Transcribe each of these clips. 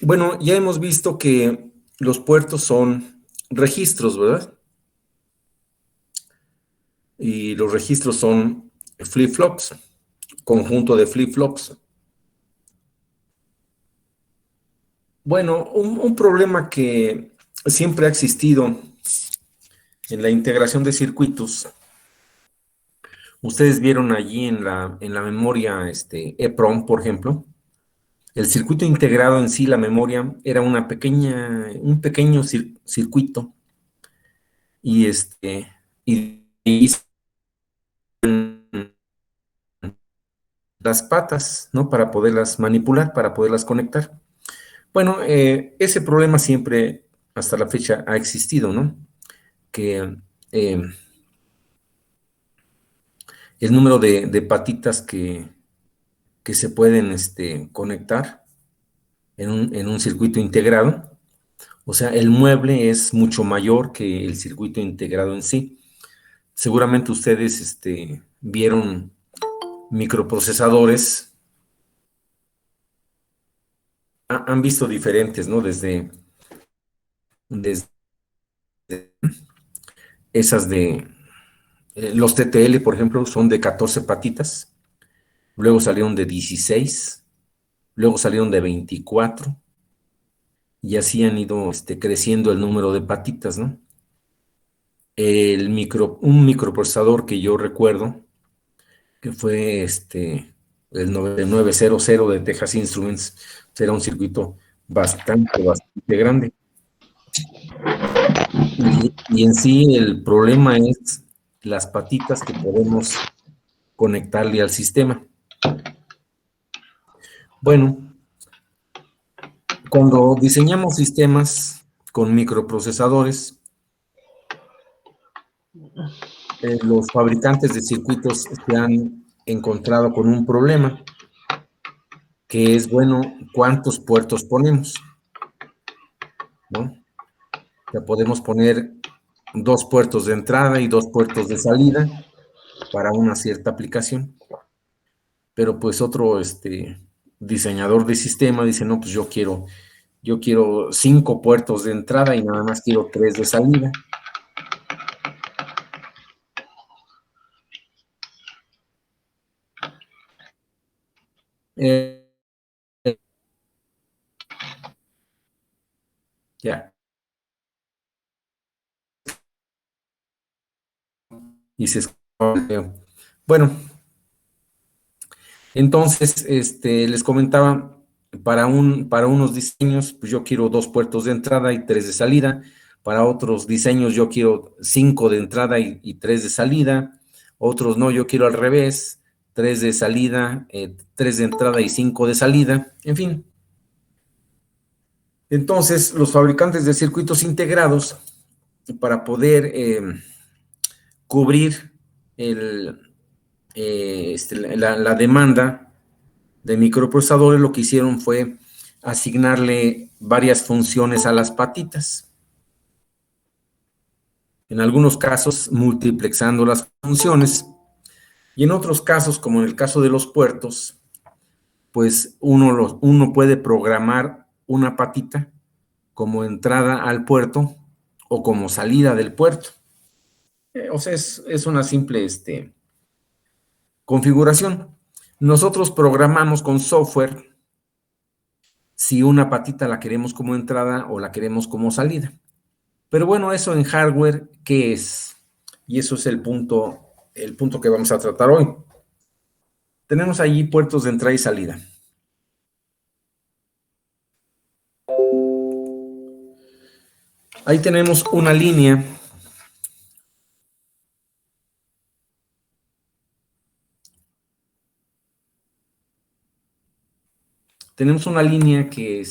Bueno, ya hemos visto que los puertos son registros, ¿verdad? Y los registros son flip-flops, conjunto de flip-flops. Bueno, un problema que siempre ha existido en la integración de circuitos. Ustedes vieron allí en la memoria EPROM, por ejemplo, el circuito integrado en sí, la memoria, era un pequeño circuito y y las patas, ¿no? Para poderlas manipular, para poderlas conectar. Bueno, ese problema siempre hasta la fecha ha existido, ¿no? Que eh, el número de patitas que se pueden conectar en un circuito integrado. O sea, el mueble es mucho mayor que el circuito integrado en sí. Seguramente ustedes vieron microprocesadores, han visto diferentes, ¿no? Desde esas los TTL, por ejemplo, son de 14 patitas, luego salieron de 16, luego salieron de 24, y así han ido creciendo el número de patitas, ¿no? Un microprocesador que yo recuerdo, que fue el 9900 de Texas Instruments, era un circuito bastante grande. Y en sí el problema es las patitas que podemos conectarle al sistema. Bueno, cuando diseñamos sistemas con microprocesadores, los fabricantes de circuitos se han encontrado con un problema, que es, bueno, ¿cuántos puertos ponemos? ¿No? Ya podemos poner 2 puertos de entrada y 2 puertos de salida para una cierta aplicación. Pero pues otro diseñador de sistema dice, no, pues yo quiero 5 puertos de entrada y nada más quiero 3 de salida. Eh, ya. Y se esconde. Bueno, entonces, les comentaba, para unos diseños, pues yo quiero 2 puertos de entrada y 3 de salida. Para otros diseños yo quiero 5 de entrada y 3 de salida. Otros no, yo quiero al revés, 3 de salida, 3 de entrada y 5 de salida. En fin. Entonces, los fabricantes de circuitos integrados, para poder cubrir el, la demanda de microprocesadores, lo que hicieron fue asignarle varias funciones a las patitas. En algunos casos, multiplexando las funciones, y en otros casos, como en el caso de los puertos, pues uno puede programar una patita como entrada al puerto o como salida del puerto. O sea, es una simple configuración. Nosotros programamos con software si una patita la queremos como entrada o la queremos como salida. Pero bueno, eso en hardware, ¿qué es? Y eso es el punto que vamos a tratar hoy. Tenemos allí puertos de entrada y salida. Ahí tenemos una línea. Tenemos una línea que,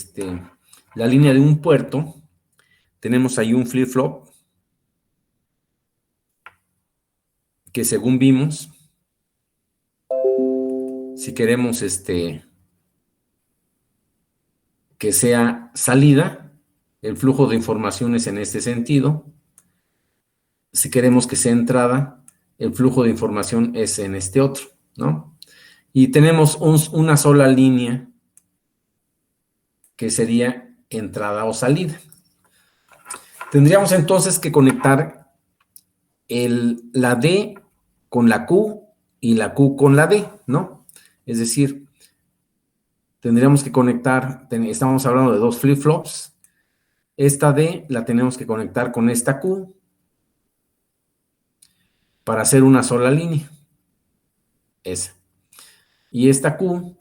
la línea de un puerto. Tenemos ahí un flip-flop que según vimos, si queremos que sea salida, el flujo de información es en este sentido. Si queremos que sea entrada, el flujo de información es en este otro, ¿no? Y tenemos una sola línea que sería entrada o salida. Tendríamos entonces que conectar la D con la Q y la Q con la D, ¿no? Es decir, tendríamos que conectar, estamos hablando de dos flip-flops. Esta D la tenemos que conectar con esta Q para hacer una sola línea. Esa. Y esta Q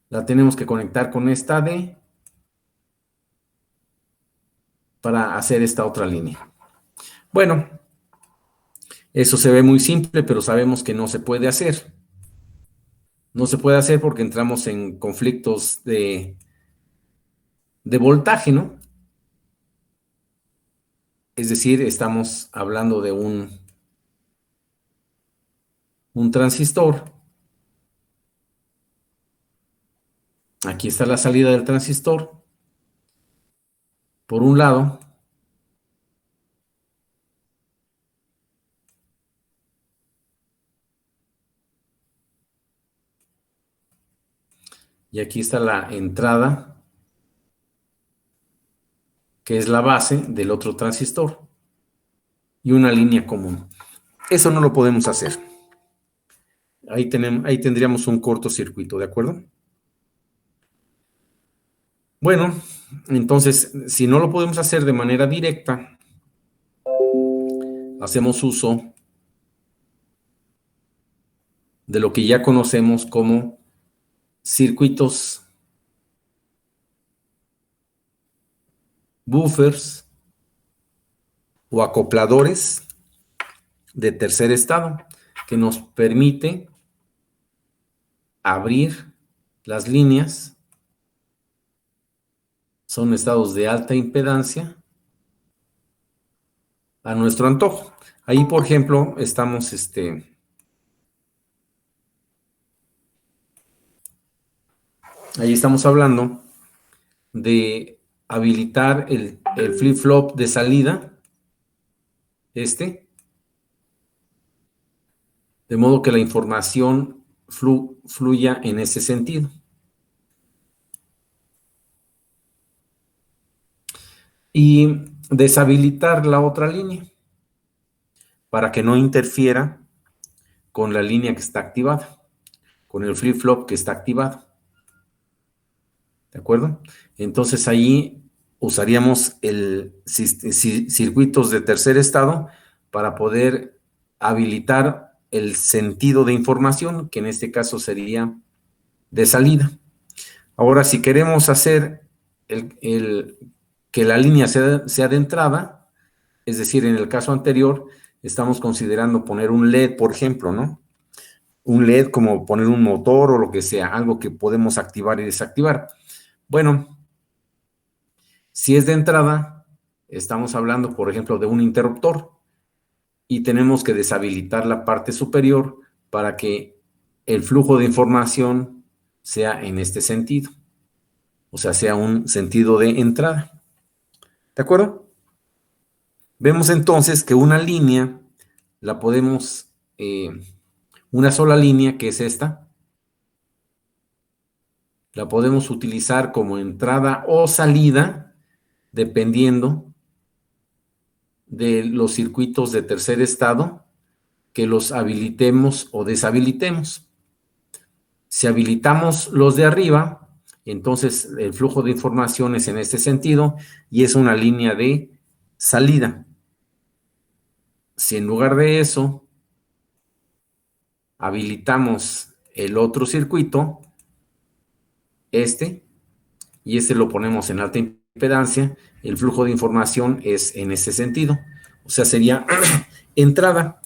la tenemos que conectar con esta D para hacer esta otra línea. Bueno, eso se ve muy simple, pero sabemos que no se puede hacer. No se puede hacer porque entramos en conflictos de voltaje, ¿no? Es decir, estamos hablando de un transistor. Aquí está la salida del transistor. Por un lado. Y aquí está la entrada, que es la base del otro transistor. Y una línea común. Eso no lo podemos hacer. Ahí tendríamos un cortocircuito, ¿de acuerdo? Bueno, entonces, si no lo podemos hacer de manera directa, hacemos uso de lo que ya conocemos como circuitos buffers o acopladores de tercer estado, que nos permite abrir las líneas. Son estados de alta impedancia a nuestro antojo. Ahí, por ejemplo, estamos ahí estamos hablando de habilitar el flip-flop de salida, de modo que la información fluya en ese sentido. Y deshabilitar la otra línea para que no interfiera con la línea que está activada, con el flip-flop que está activado. ¿De acuerdo? Entonces ahí usaríamos circuitos de tercer estado para poder habilitar el sentido de información, que en este caso sería de salida. Ahora, si queremos hacer que la línea sea de entrada, es decir, en el caso anterior, estamos considerando poner un LED, por ejemplo, ¿no? Un LED como poner un motor o lo que sea, algo que podemos activar y desactivar. Bueno, si es de entrada, estamos hablando, por ejemplo, de un interruptor y tenemos que deshabilitar la parte superior para que el flujo de información sea en este sentido. O sea, sea un sentido de entrada. ¿De acuerdo? Vemos entonces que una línea la podemos, una sola línea, que es esta, la podemos utilizar como entrada o salida, dependiendo de los circuitos de tercer estado, que los habilitemos o deshabilitemos. Si habilitamos los de arriba, entonces el flujo de información es en este sentido y es una línea de salida. Si en lugar de eso habilitamos el otro circuito, y lo ponemos en alta impedancia, el flujo de información es en ese sentido. O sea, sería entrada.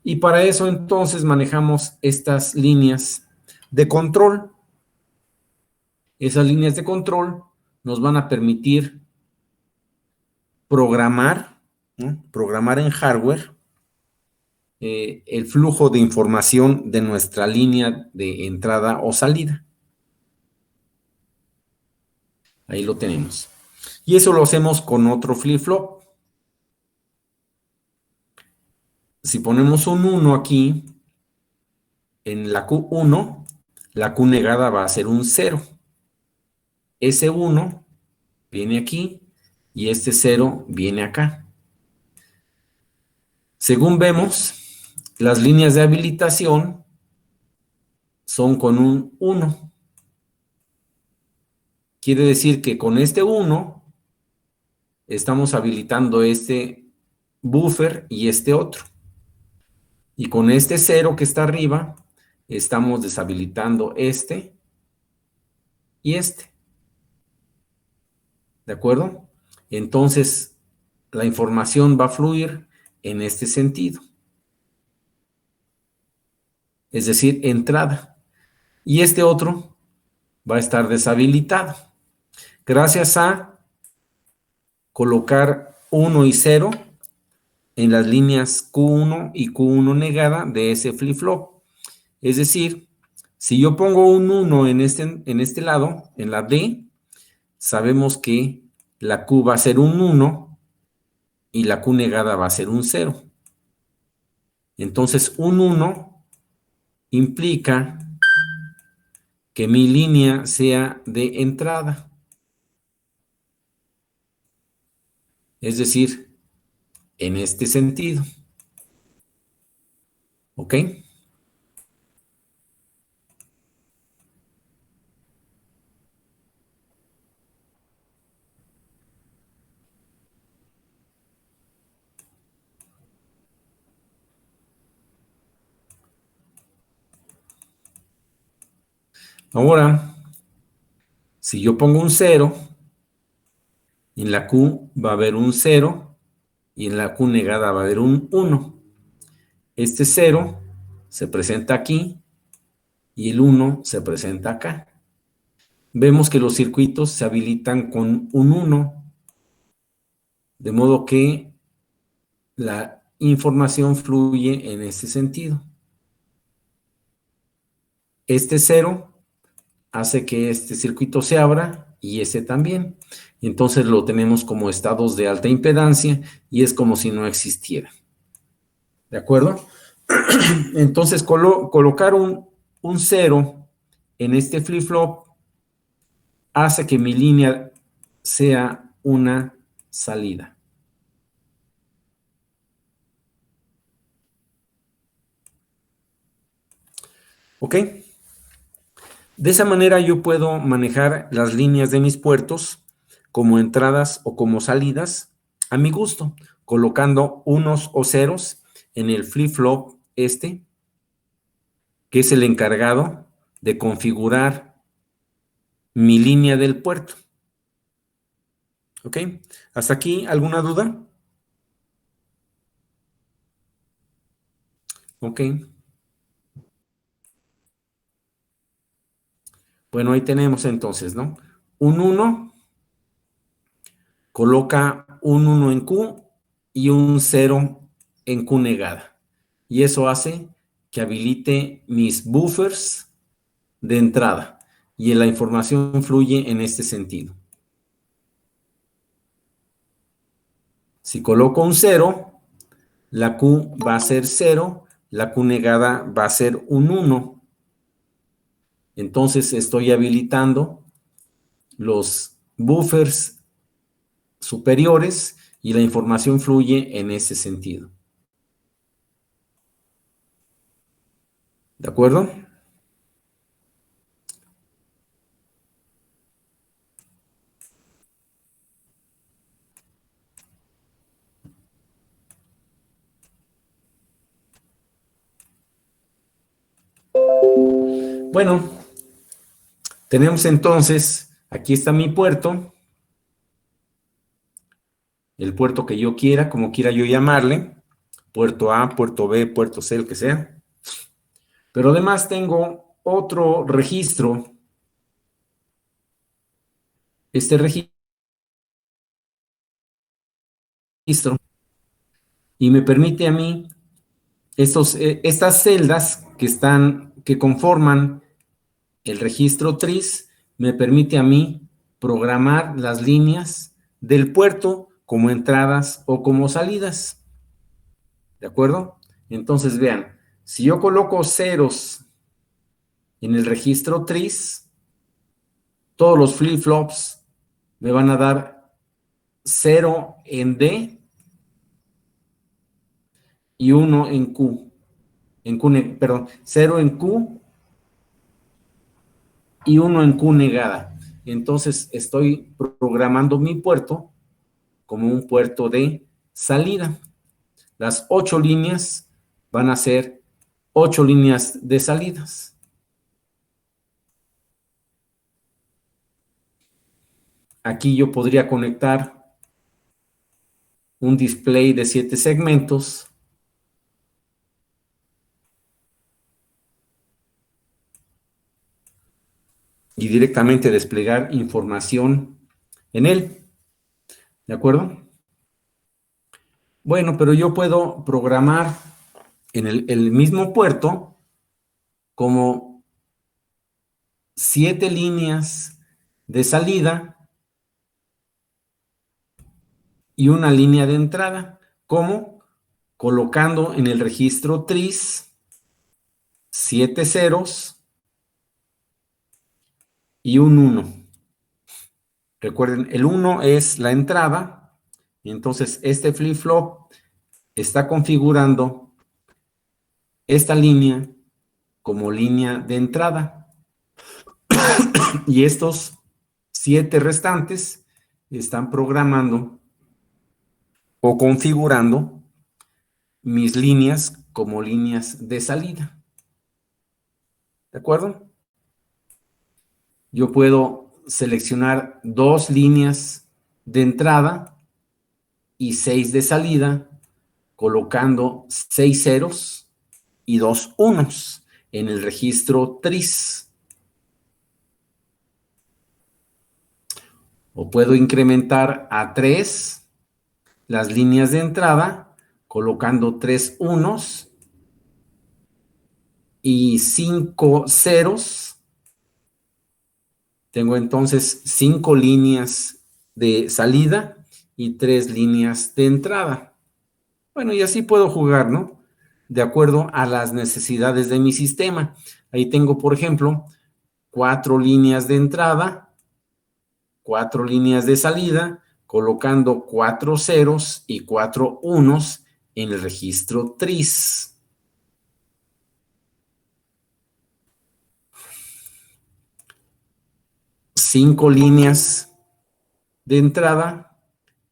Y para eso entonces manejamos estas líneas de control. Esas líneas de control nos van a permitir programar, ¿no? Programar en hardware el flujo de información de nuestra línea de entrada o salida. Ahí lo tenemos. Y eso lo hacemos con otro flip-flop. Si ponemos un 1 aquí, en la Q1, la Q negada va a ser un 0. ese 1 viene aquí y este 0 viene acá. Según vemos, las líneas de habilitación son con un 1. Quiere decir que con este 1 estamos habilitando este buffer y este otro. Y con este 0 que está arriba, estamos deshabilitando este y este. ¿De acuerdo? Entonces, la información va a fluir en este sentido. Es decir, entrada. Y este otro va a estar deshabilitado. Gracias a colocar 1 y 0 en las líneas Q1 y Q1 negada de ese flip-flop. Es decir, si yo pongo un 1 en este lado, en la D, sabemos que la Q va a ser un 1 y la Q negada va a ser un 0. Entonces, un 1 implica que mi línea sea de entrada. Es decir, en este sentido. ¿Ok? Ahora, si yo pongo un 0, en la Q va a haber un 0 y en la Q negada va a haber un 1. Este 0 se presenta aquí y el 1 se presenta acá. Vemos que los circuitos se habilitan con un 1, de modo que la información fluye en ese sentido. Este 0 hace que este circuito se abra y ese también. Entonces lo tenemos como estados de alta impedancia y es como si no existiera. ¿De acuerdo? Entonces colocar un 0 en este flip-flop hace que mi línea sea una salida. ¿Ok? De esa manera yo puedo manejar las líneas de mis puertos como entradas o como salidas a mi gusto, colocando unos o ceros en el flip-flop este, que es el encargado de configurar mi línea del puerto. ¿Ok? ¿Hasta aquí alguna duda? Ok. Bueno, ahí tenemos entonces, ¿no? Un 1 coloca un 1 en Q y un 0 en Q negada. Y eso hace que habilite mis buffers de entrada y la información fluye en este sentido. Si coloco un 0, la Q va a ser 0, la Q negada va a ser un 1. Entonces estoy habilitando los buffers superiores y la información fluye en ese sentido. ¿De acuerdo? Bueno, tenemos entonces, aquí está mi puerto, el puerto que yo quiera, como quiera yo llamarle, puerto A, puerto B, puerto C, el que sea. Pero además tengo otro registro. Este registro y me permite a mí estas celdas que conforman el registro TRIS, me permite a mí programar las líneas del puerto como entradas o como salidas. ¿De acuerdo? Entonces vean, si yo coloco ceros en el registro TRIS, todos los flip-flops me van a dar 0 en D y 1 en Q. Perdón, 0 en Q y 1 en Q negada. Entonces estoy programando mi puerto como un puerto de salida. Las 8 líneas van a ser 8 líneas de salidas. Aquí yo podría conectar un display de 7 segmentos y directamente desplegar información en él. ¿De acuerdo? Bueno, pero yo puedo programar en el mismo puerto como 7 líneas de salida y una línea de entrada. ¿Cómo? Colocando en el registro TRIS 7 ceros y un 1. Recuerden, el 1 es la entrada, y entonces este flip-flop está configurando esta línea como línea de entrada. Y estos 7 restantes están programando o configurando mis líneas como líneas de salida. ¿De acuerdo? Yo puedo seleccionar 2 líneas de entrada y 6 de salida, colocando 6 ceros y 2 unos en el registro TRIS. O puedo incrementar a 3 las líneas de entrada, colocando 3 unos y 5 ceros. Tengo entonces 5 líneas de salida y 3 líneas de entrada. Bueno, y así puedo jugar, ¿no? De acuerdo a las necesidades de mi sistema. Ahí tengo, por ejemplo, 4 líneas de entrada, 4 líneas de salida, colocando 4 ceros y 4 unos en el registro TRIS. Cinco líneas de entrada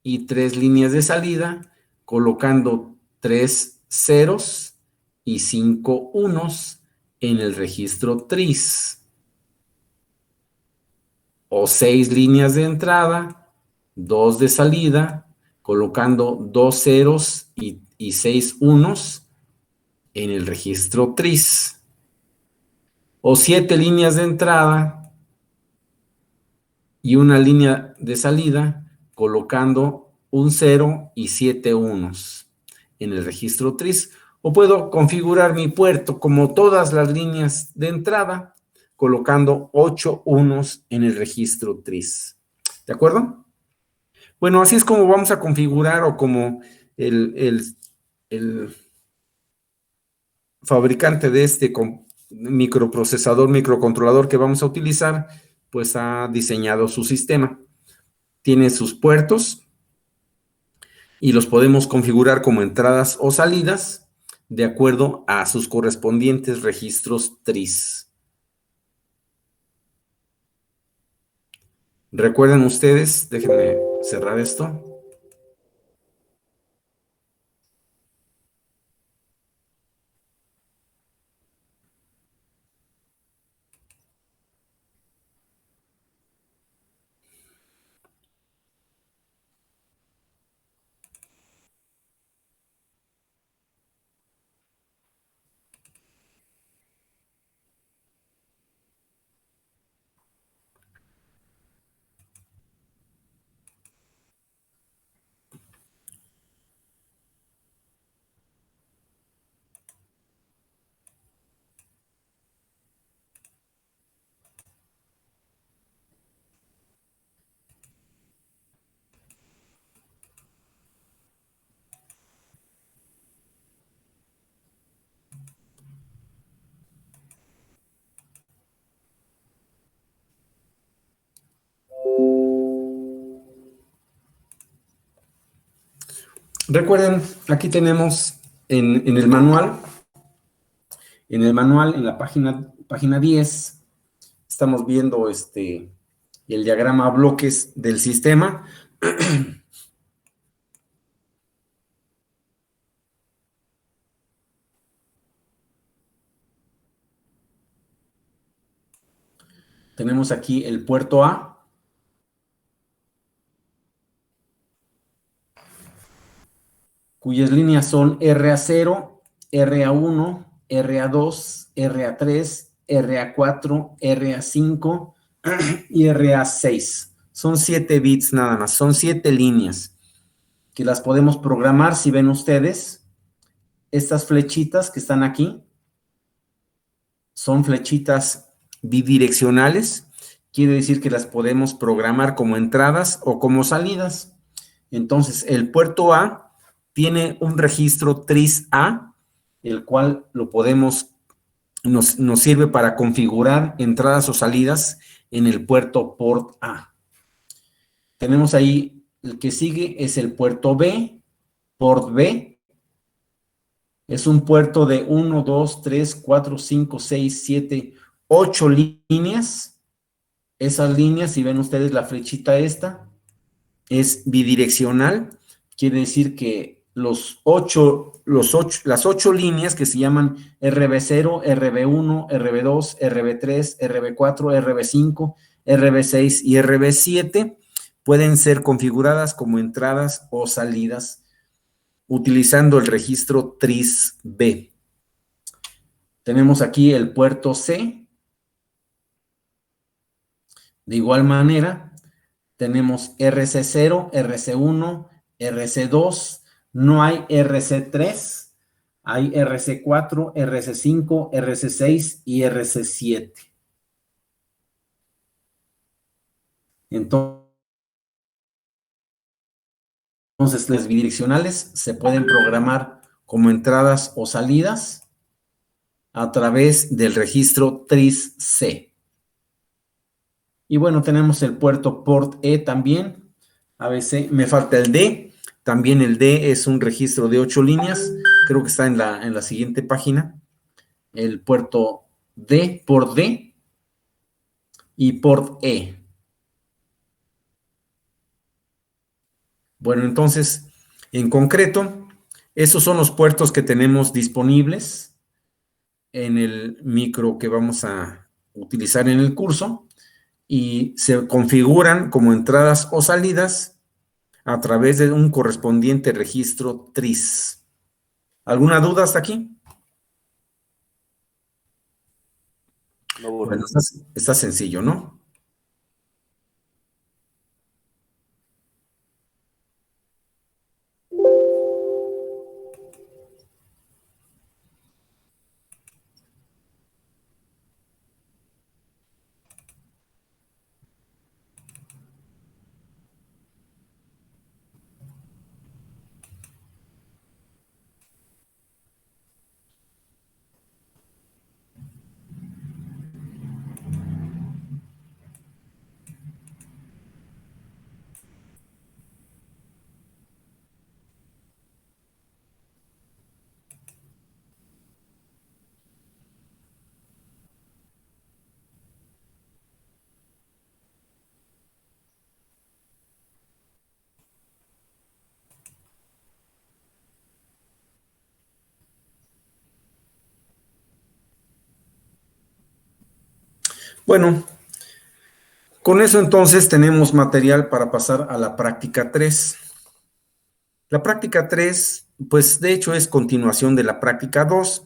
y 3 líneas de salida, colocando 3 ceros y 5 unos en el registro TRIS. O 6 líneas de entrada, 2 de salida, colocando 2 ceros y 6 unos en el registro TRIS. O 7 líneas de entrada y una línea de salida, colocando un 0 y 7 unos en el registro TRIS. O puedo configurar mi puerto como todas las líneas de entrada, colocando 8 unos en el registro TRIS. ¿De acuerdo? Bueno, así es como vamos a configurar o como el fabricante de este microprocesador, microcontrolador que vamos a utilizar, pues ha diseñado su sistema. Tiene sus puertos y los podemos configurar como entradas o salidas de acuerdo a sus correspondientes registros TRIS. Recuerden ustedes, déjenme cerrar esto. Recuerden, aquí tenemos en el manual, en la página 10, estamos viendo el diagrama a bloques del sistema. Tenemos aquí el puerto A, cuyas líneas son RA0, RA1, RA2, RA3, RA4, RA5 y RA6. Son 7 bits nada más, son 7 líneas que las podemos programar. Si ven ustedes, estas flechitas que están aquí son flechitas bidireccionales, quiere decir que las podemos programar como entradas o como salidas. Entonces, el puerto A tiene un registro tris A, el cual nos sirve para configurar entradas o salidas en el puerto port A. Tenemos ahí, el que sigue es el puerto B, port B. Es un puerto de 1, 2, 3, 4, 5, 6, 7, 8 líneas. Esas líneas, si ven ustedes la flechita esta, es bidireccional. Quiere decir que las 8 líneas que se llaman RB0, RB1, RB2, RB3, RB4, RB5, RB6 y RB7 pueden ser configuradas como entradas o salidas utilizando el registro tris B. Tenemos aquí el puerto C. De igual manera, tenemos RC0, RC1, RC2, no hay RC3, hay RC4, RC5, RC6 y RC7. Entonces, las bidireccionales se pueden programar como entradas o salidas a través del registro tris C. Y bueno, tenemos el puerto port E también. A veces me falta el D. También el D es un registro de 8 líneas. Creo que está en la siguiente página. El puerto D, port D y port E. Bueno, entonces, en concreto, esos son los puertos que tenemos disponibles en el micro que vamos a utilizar en el curso y se configuran como entradas o salidas a través de un correspondiente registro tris. ¿Alguna duda hasta aquí? No, Bueno, está sencillo, ¿no? Bueno, con eso entonces tenemos material para pasar a la práctica 3. La práctica 3, pues de hecho es continuación de la práctica 2,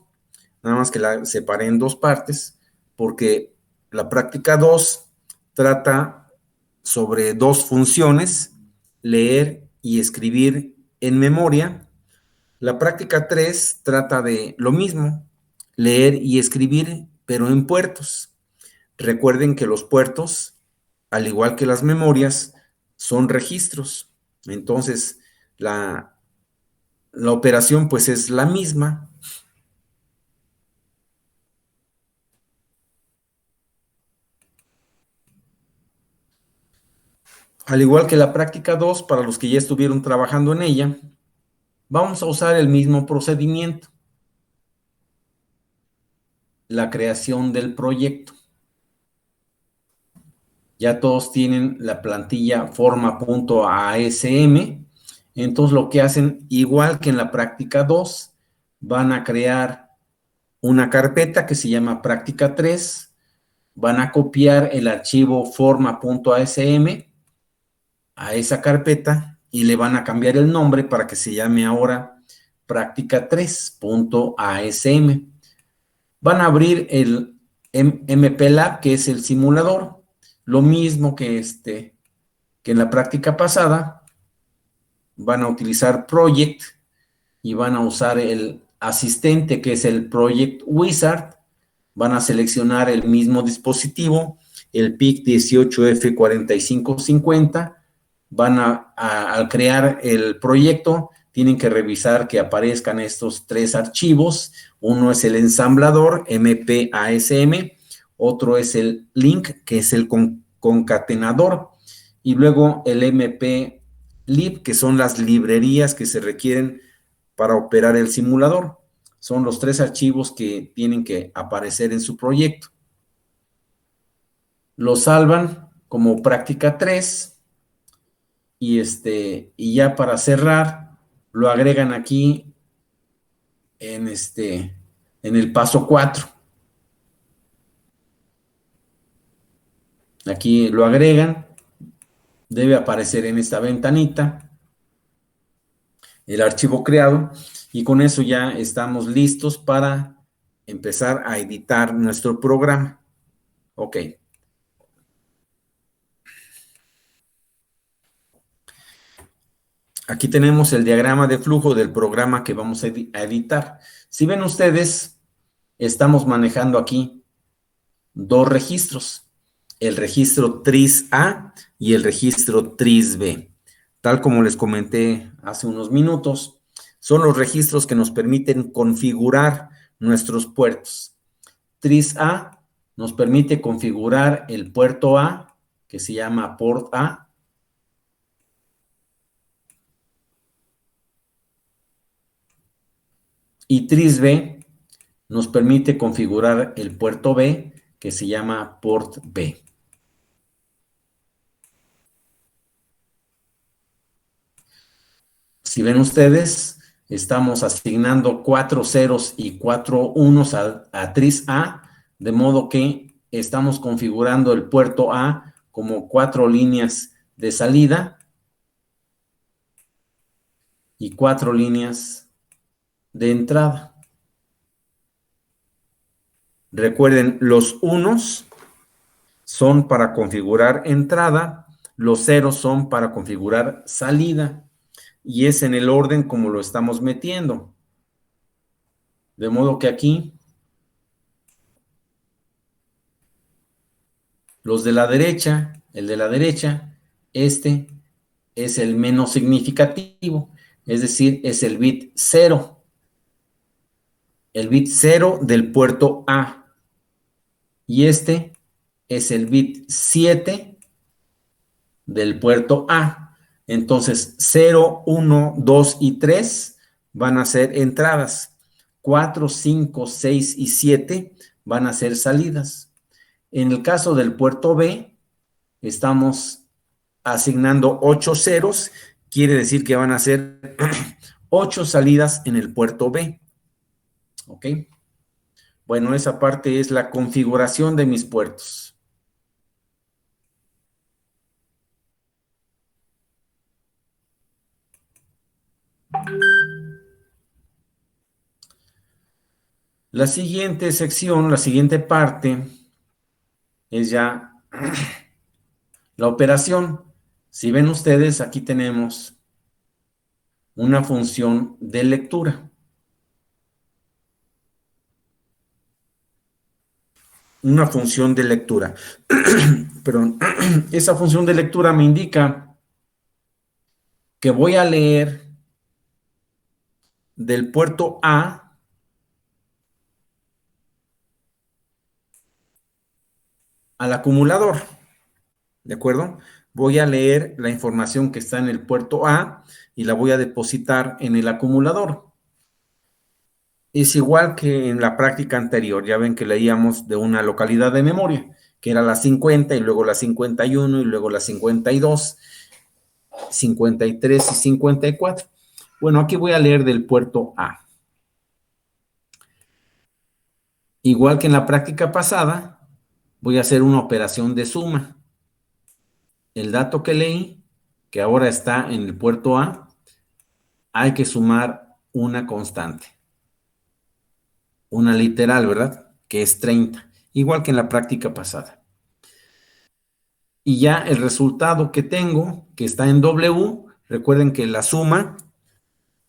nada más que la separé en dos partes, porque la práctica 2 trata sobre dos funciones, leer y escribir en memoria. La práctica 3 trata de lo mismo, leer y escribir, pero en puertos. Recuerden que los puertos, al igual que las memorias, son registros. Entonces, la operación pues es la misma. Al igual que la práctica 2, para los que ya estuvieron trabajando en ella, Vamos a usar el mismo procedimiento, la creación del proyecto. Ya todos tienen la plantilla forma.asm. Entonces lo que hacen, igual que en la práctica 2, van a crear una carpeta que se llama práctica 3, van a copiar el archivo forma.asm a esa carpeta y le van a cambiar el nombre para que se llame ahora práctica 3.asm. Van a abrir el MPLAB, que es el simulador, lo mismo que en la práctica pasada. Van a utilizar Project y van a usar el asistente, que es el Project Wizard. Van a seleccionar el mismo dispositivo, el PIC 18F4550. Al crear el proyecto, tienen que revisar que aparezcan estos 3 archivos. Uno es el ensamblador, MPASM, otro es el link, que es el concatenador, y luego el MPLib, que son las librerías que se requieren para operar el simulador. Son los 3 archivos que tienen que aparecer en su proyecto. Lo salvan como práctica 3 y ya para cerrar lo agregan aquí en el paso 4. Aquí lo agregan, debe aparecer en esta ventanita el archivo creado, y con eso ya estamos listos para empezar a editar nuestro programa. Ok. Aquí tenemos el diagrama de flujo del programa que vamos a editar. Si ven ustedes, estamos manejando aquí 2 registros, el registro TRIS-A y el registro TRIS-B. Tal como les comenté hace unos minutos, son los registros que nos permiten configurar nuestros puertos. TRIS-A nos permite configurar el puerto A, que se llama port A, y TRIS-B nos permite configurar el puerto B, que se llama port B. Si ven ustedes, estamos asignando 4 ceros y 4 unos a TRIS-A, de modo que estamos configurando el puerto A como 4 líneas de salida y 4 líneas de entrada. Recuerden, los unos son para configurar entrada, los ceros son para configurar salida, y es en el orden como lo estamos metiendo. De modo que aquí, los de la derecha, el de la derecha, este es el menos significativo, es decir, es el bit 0. El bit 0 del puerto A. Y este es el bit 7 del puerto A. Entonces, 0, 1, 2 y 3 van a ser entradas. 4, 5, 6 y 7 van a ser salidas. En el caso del puerto B, estamos asignando 8 ceros, quiere decir que van a ser 8 salidas en el puerto B. ¿Ok? Bueno, esa parte es la configuración de mis puertos. La siguiente sección, la siguiente parte, es ya la operación. Si ven ustedes, aquí tenemos una función de lectura. Una función de lectura. Perdón. Esa función de lectura me indica que voy a leer del puerto A al acumulador. ¿De acuerdo? voy a leer la información que está en el puerto A y la voy a depositar en el acumulador. Es igual que en la práctica anterior, ya ven que leíamos de una localidad de memoria, que era la 50 y luego la 51 y luego la 52, 53 y 54. Bueno, aquí voy a leer del puerto A. Igual que en la práctica pasada, voy a hacer una operación de suma. El dato que leí, que ahora está en el puerto A, hay que sumar una constante. Una literal, ¿verdad? Que es 30, igual que en la práctica pasada. Y ya el resultado que tengo, que está en W, recuerden que la suma,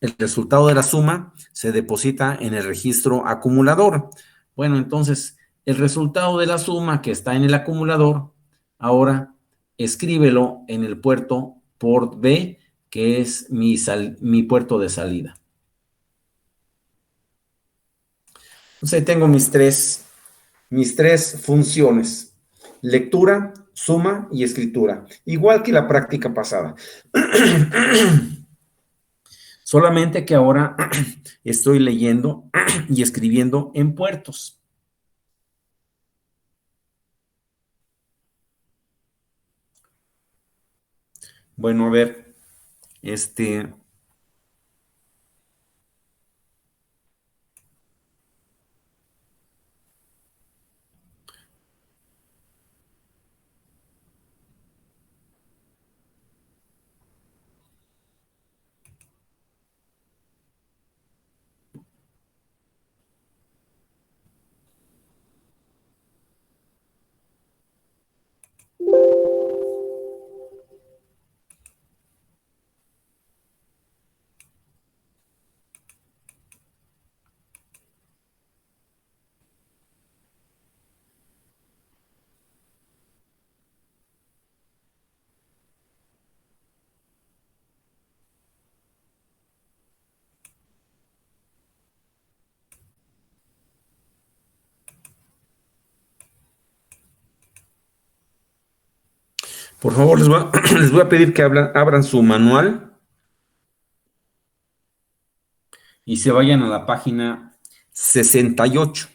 el resultado de la suma se deposita en el registro acumulador. Bueno, entonces, el resultado de la suma que está en el acumulador, ahora escríbelo en el puerto port B, que es mi puerto de salida. Entonces, tengo mis tres funciones: lectura, suma y escritura, igual que la práctica pasada. Solamente que ahora estoy leyendo y escribiendo en puertos. Bueno, a ver, por favor, les voy a pedir que abran su manual y se vayan a la página 68.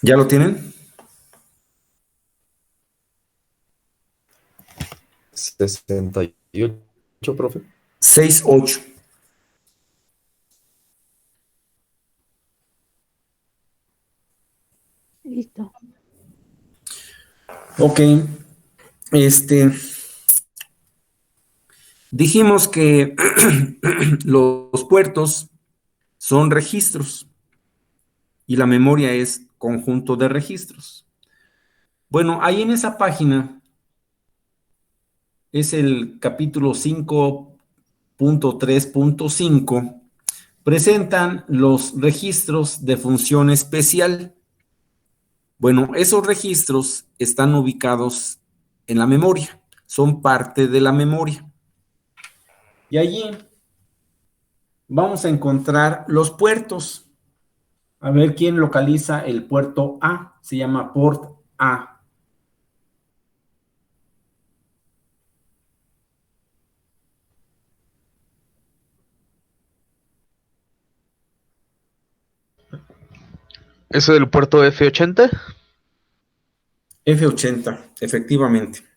¿Ya lo tienen? 68, profe. 68. Listo. Ok, dijimos que los puertos son registros y la memoria es conjunto de registros. Bueno, ahí en esa página es el capítulo 5.3.5, presentan los registros de función especial. Bueno, esos registros están ubicados en la memoria, son parte de la memoria. Y allí vamos a encontrar los puertos. A ver quién localiza el puerto A. Se llama port A. ¿Eso del puerto F80? F80, efectivamente.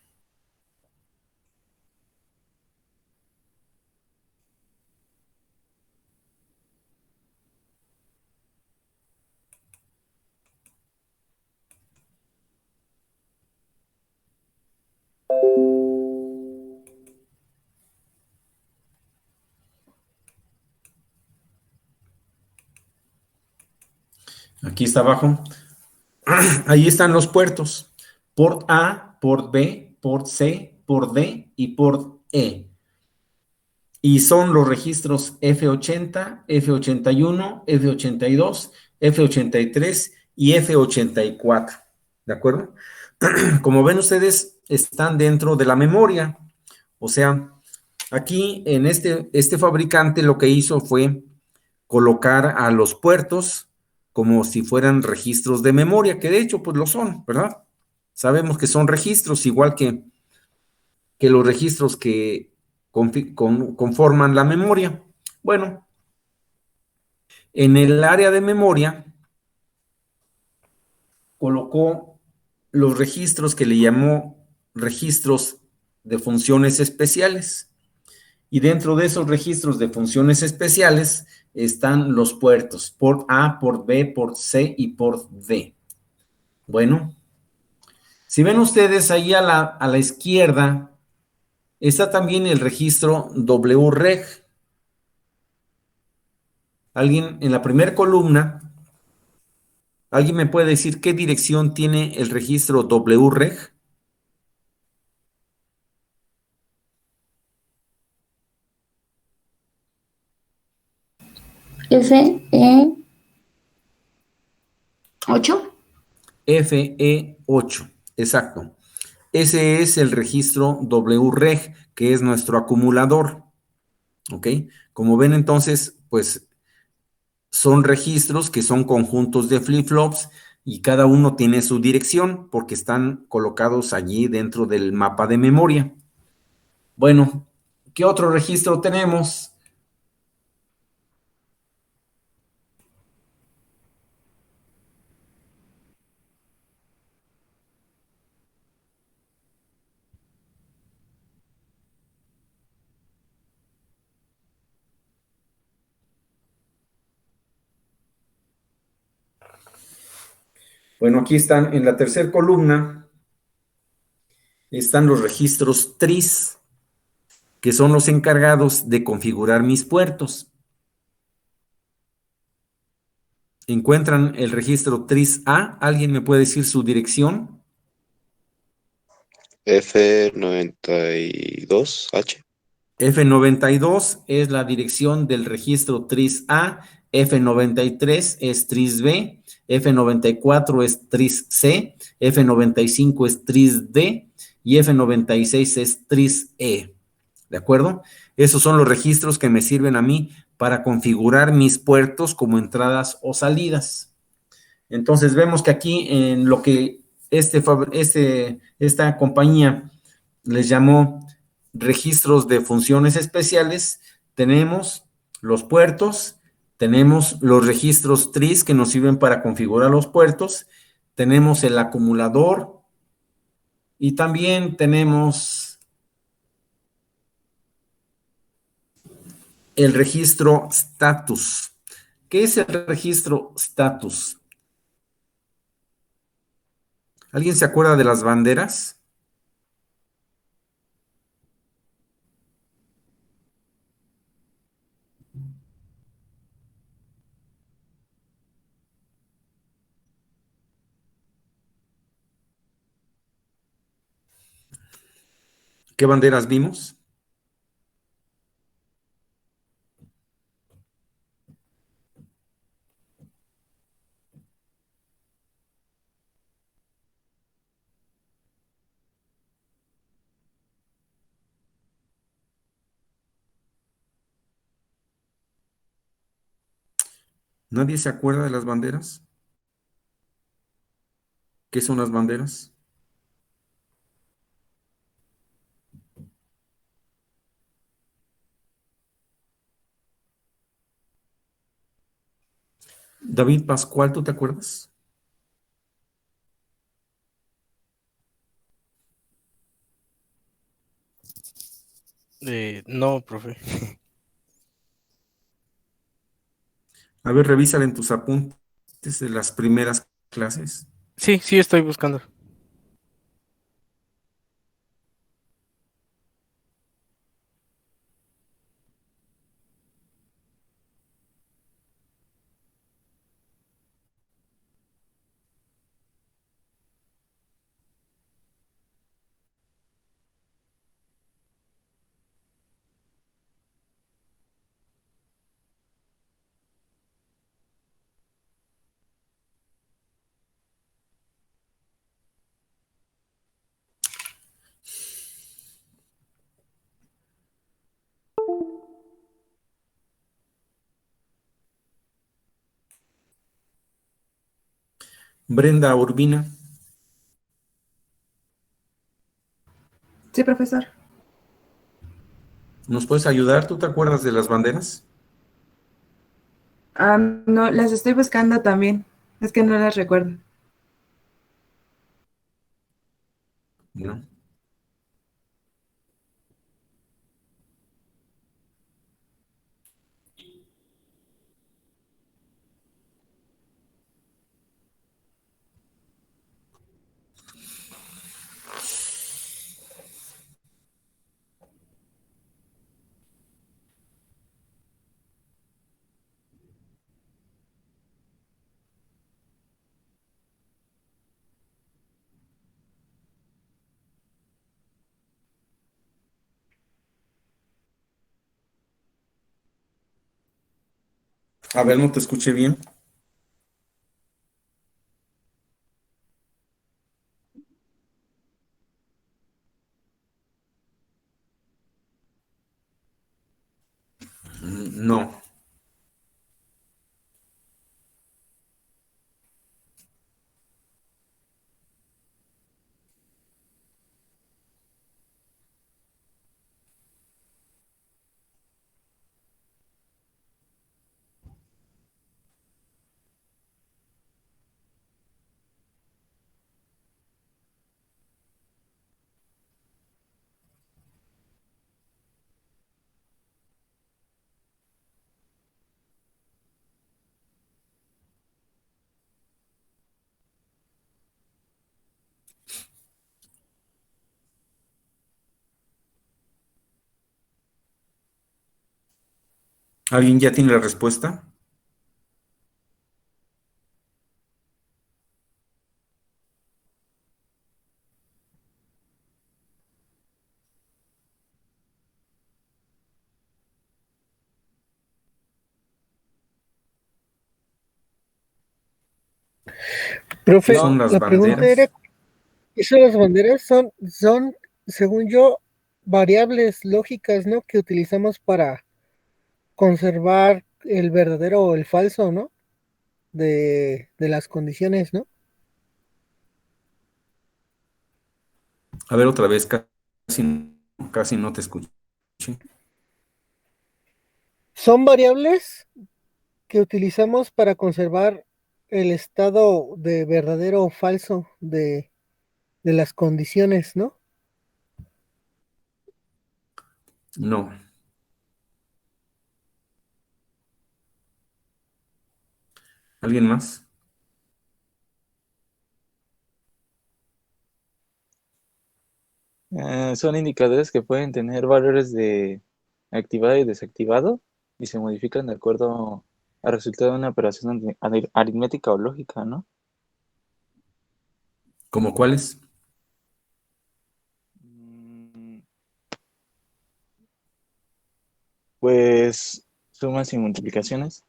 Aquí está abajo. Ahí están los puertos. port A, port B, port C, port D y port E. Y son los registros F80, F81, F82, F83 y F84. ¿De acuerdo? Como ven ustedes, están dentro de la memoria. O sea, aquí en este fabricante lo que hizo fue colocar a los puertos como si fueran registros de memoria, que de hecho pues lo son, ¿verdad? Sabemos que son registros, igual que los registros que conforman la memoria. Bueno, en el área de memoria colocó los registros que le llamó registros de funciones especiales. Y dentro de esos registros de funciones especiales están los puertos, port A, port B, port C y port D. Bueno, si ven ustedes ahí a la izquierda, está también el registro WREG. Alguien en la primera columna, ¿alguien me puede decir qué dirección tiene el registro WREG? FE8. FE8, exacto. Ese es el registro WREG, que es nuestro acumulador. ¿Ok? Como ven entonces, pues son registros que son conjuntos de flip-flops y cada uno tiene su dirección porque están colocados allí dentro del mapa de memoria. Bueno, ¿qué otro registro tenemos? Bueno, aquí están en la tercera columna, están los registros TRIS, que son los encargados de configurar mis puertos. Encuentran el registro TRIS A. ¿Alguien me puede decir su dirección? F92H. F92 es la dirección del registro TRIS A, F93 es TRIS B, F94 es TRIS C, F95 es TRIS D y F96 es TRIS E. ¿De acuerdo? Esos son los registros que me sirven a mí para configurar mis puertos como entradas o salidas. Entonces vemos que aquí en lo que esta compañía les llamó registros de funciones especiales, tenemos los puertos, tenemos los registros TRIS que nos sirven para configurar los puertos, tenemos el acumulador y también tenemos el registro status. ¿Qué es el registro status? ¿Alguien se acuerda de las banderas? ¿Qué banderas vimos? ¿Nadie se acuerda de las banderas? ¿Qué son las banderas? David Pascual, ¿tú te acuerdas? No, profe. A ver, revísala en tus apuntes de las primeras clases. Sí, sí, estoy buscando. Brenda Urbina, Sí, profesor. ¿nos puedes ayudar? ¿Tú te acuerdas de las banderas? No, las estoy buscando también. Es que no las recuerdo. No. A ver, no te escuché bien. No. ¿Alguien ya tiene la respuesta? ¿Qué Profe, son las la pregunta era, banderas? ¿qué son las banderas? Son, según yo, variables lógicas, ¿no? Que utilizamos para conservar el verdadero o el falso, ¿no? De las condiciones, ¿no? A ver, otra vez, casi no te escuché. Son variables que utilizamos para conservar el estado de verdadero o falso de las condiciones, ¿no? No. ¿Alguien más? Son indicadores que pueden tener valores de activado y desactivado y se modifican de acuerdo al resultado de una operación aritmética o lógica, ¿no? ¿Cómo cuáles? Mm, Pues sumas y multiplicaciones.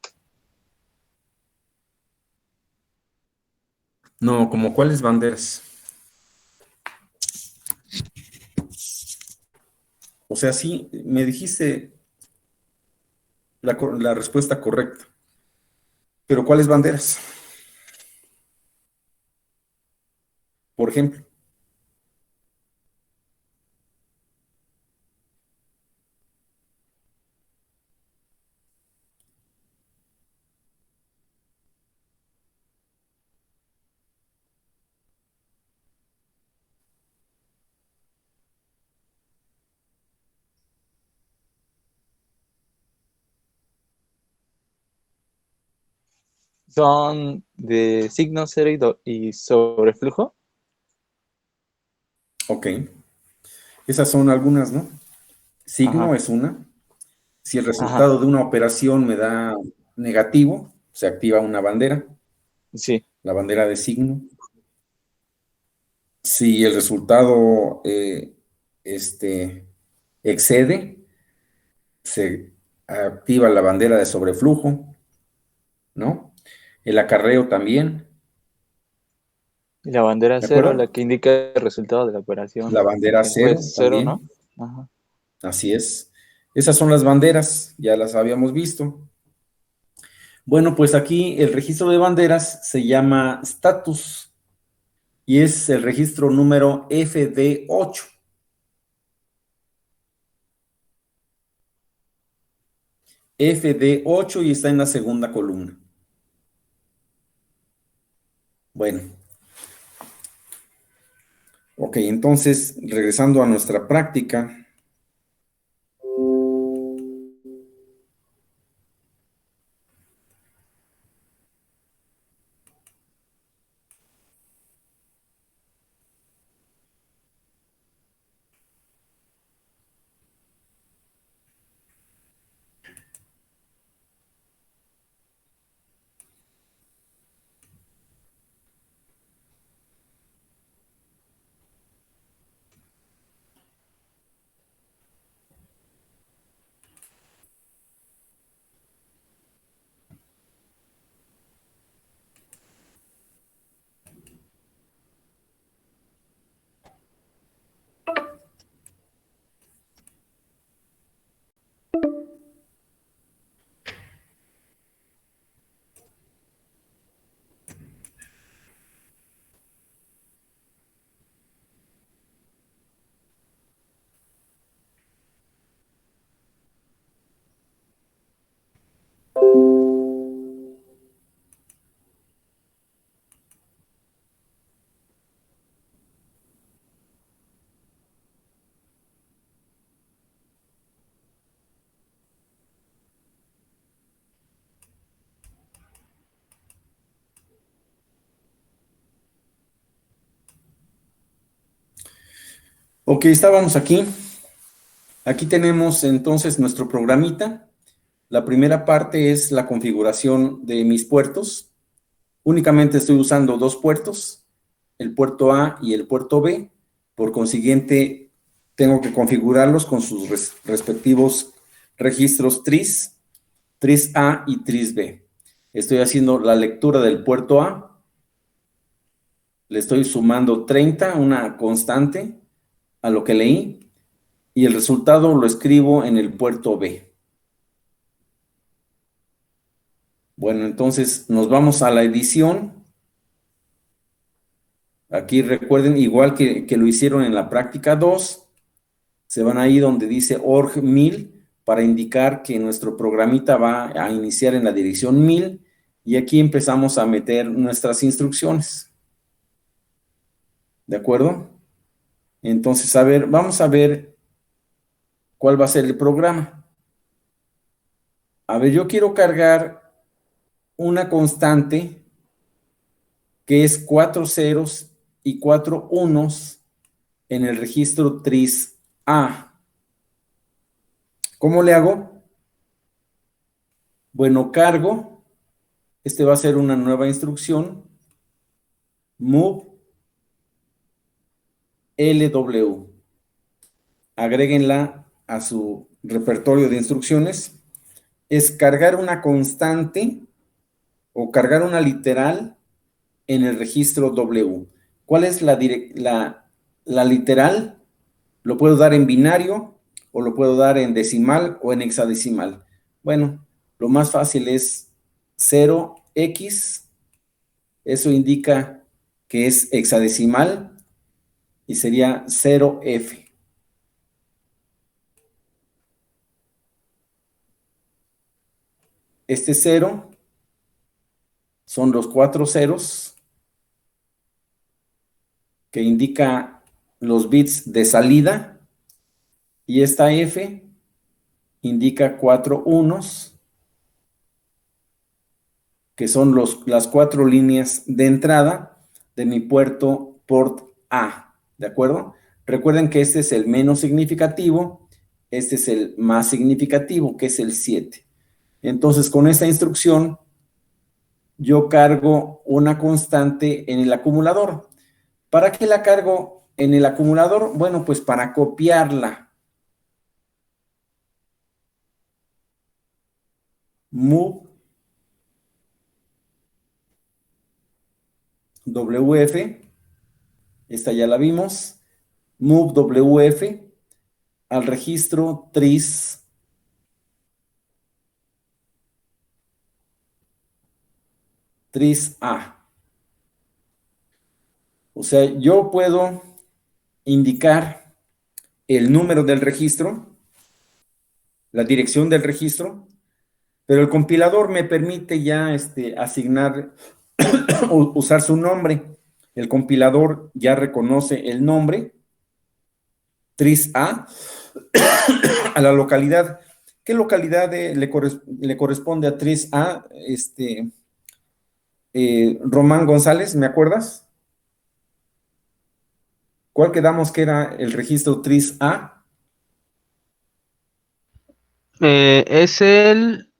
No, ¿como cuáles banderas? O sea, sí, me dijiste la respuesta correcta. Pero ¿cuáles banderas? Por ejemplo. Son de signo cero y sobreflujo. Ok. Esas son algunas, ¿no? Signo Ajá, es una. Si el ajá, resultado de una operación me da negativo, se activa una bandera, sí. la bandera de signo. Si el resultado excede, se activa la bandera de sobreflujo, ¿no? El acarreo también, Y la bandera ¿de cero, la acuerdo? que indica el resultado de la operación, La bandera cero pues cero, ¿no? también, Ajá. así es. Esas son las banderas, ya las habíamos visto. Bueno, pues aquí el registro de banderas se llama status y es el registro número FD8. FD8 y está en la segunda columna. Bueno. Ok, entonces, regresando a nuestra práctica. Ok, estábamos aquí. Aquí tenemos entonces nuestro programita. La primera parte es la configuración de mis puertos. Únicamente estoy usando dos puertos, el puerto A y el puerto B. Por consiguiente, tengo que configurarlos con sus respectivos registros TRIS, TRIS A y TRIS B. Estoy haciendo la lectura del puerto A. Le estoy sumando 30, una constante, a lo que leí, y el resultado lo escribo en el puerto B. Bueno, entonces nos vamos a la edición. Aquí recuerden, igual que lo hicieron en la práctica 2, se van ahí donde dice org 1000 para indicar que nuestro programita va a iniciar en la dirección 1000 y aquí empezamos a meter nuestras instrucciones. ¿De acuerdo? Entonces, a ver, vamos a ver cuál va a ser el programa. A ver, yo quiero cargar una constante que es 4 ceros y 4 unos en el registro TRIS A. ¿Cómo le hago? Bueno, cargo, este va a ser una nueva instrucción, move LW. Agréguenla a su repertorio de instrucciones. Es cargar una constante o cargar una literal en el registro W. ¿Cuál es la literal? Lo puedo dar en binario o lo puedo dar en decimal o en hexadecimal. Bueno, lo más fácil es 0x. Eso indica que es hexadecimal y sería 0f. Este 0 son los 4 ceros que indica los bits de salida y esta F indica 4 unos que son las 4 líneas de entrada de mi puerto port A, ¿de acuerdo? Recuerden que este es el menos significativo, este es el más significativo, que es el 7. Entonces, con esta instrucción, yo cargo una constante en el acumulador. ¿Para qué la cargo en el acumulador? Bueno, pues para copiarla. Move WF, esta ya la vimos. Move WF al registro TRIS tris A. O sea, yo puedo indicar el número del registro, la dirección del registro, pero el compilador me permite ya asignar o usar su nombre. El compilador ya reconoce el nombre, tris A, a la localidad. ¿Qué localidad le corresponde a tris A? Román González, ¿me acuerdas? ¿Cuál quedamos que era el registro tris A? Es el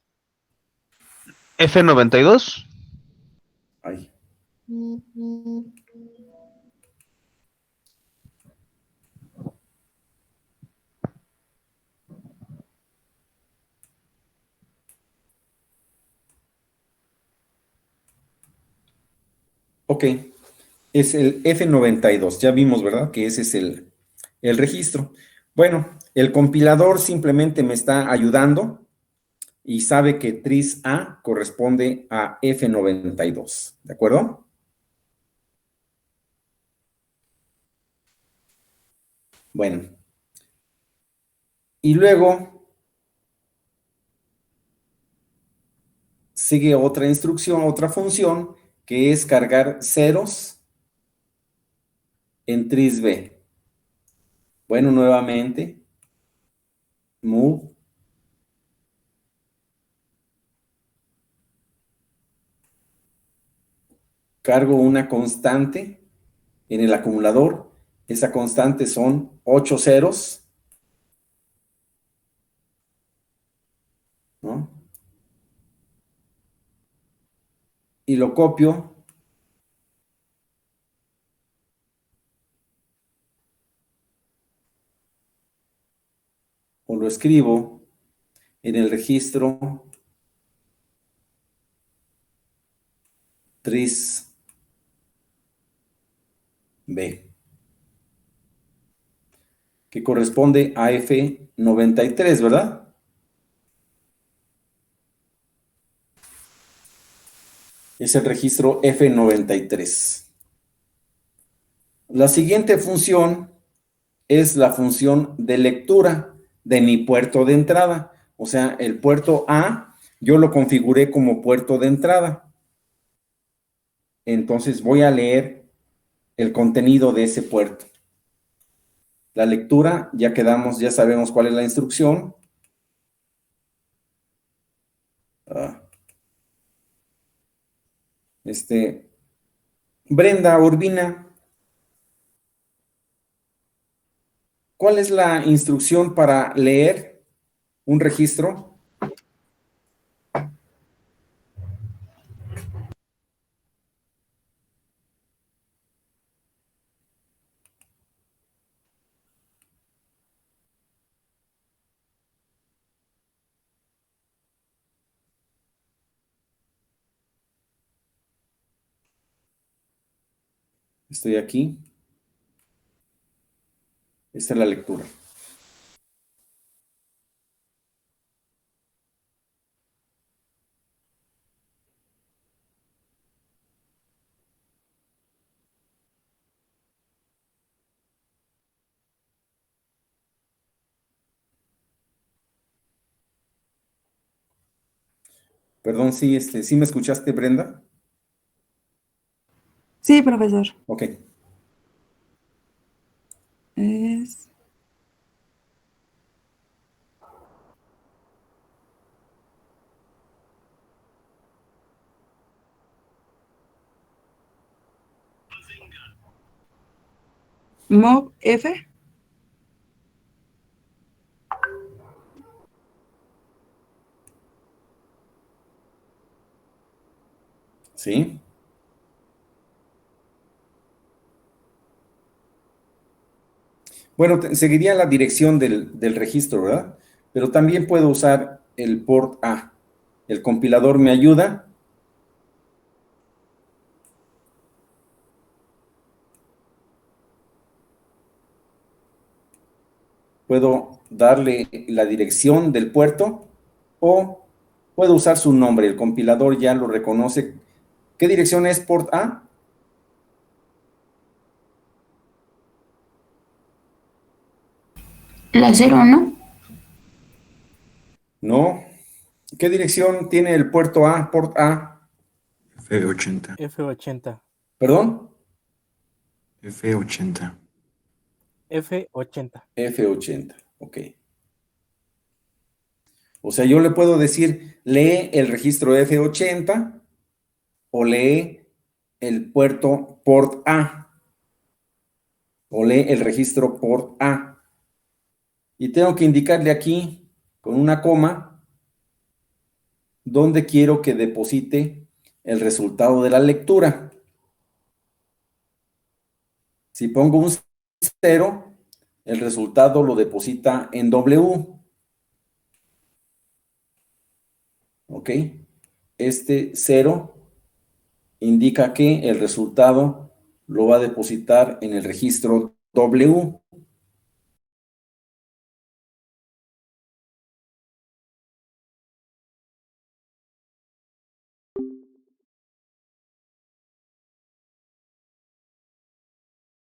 F92. Ahí. Ok, es el F92, ya vimos, ¿verdad? Que ese es el registro. Bueno, el compilador simplemente me está ayudando y sabe que tris A corresponde a F92, ¿de acuerdo? Bueno, y luego sigue otra instrucción, otra función, que es cargar ceros en tris B. Bueno, nuevamente, move. Cargo una constante en el acumulador. Esa constante son 8 ceros, ¿no? Y lo copio o lo escribo en el registro tris B, que corresponde a F93, ¿verdad? Es el registro F93. La siguiente función es la función de lectura de mi puerto de entrada. O sea, el puerto A, yo lo configuré como puerto de entrada. Entonces voy a leer el contenido de ese puerto. La lectura, ya quedamos, ya sabemos cuál es la instrucción. Brenda Urbina, ¿cuál es la instrucción para leer un registro? Estoy aquí. Esta es la lectura. Perdón, sí, ¿sí me escuchaste, Brenda? Sí, profesor. Ok. Es... Mov F. ¿Sí? Bueno, seguiría la dirección del registro, ¿verdad? Pero también puedo usar el port A. El compilador me ayuda. Puedo darle la dirección del puerto o puedo usar su nombre. El compilador ya lo reconoce ¿Qué dirección es port A? La 0, ¿no? No. ¿Qué dirección tiene el puerto A, port A? F80. F80. ¿Perdón? F80. F80. F80, ok. O sea, yo le puedo decir, lee el registro F80 o lee el puerto port A o lee el registro port A. Y tengo que indicarle aquí con una coma dónde quiero que deposite el resultado de la lectura. Si pongo un 0, el resultado lo deposita en W. ¿Ok? Este 0 indica que el resultado lo va a depositar en el registro W.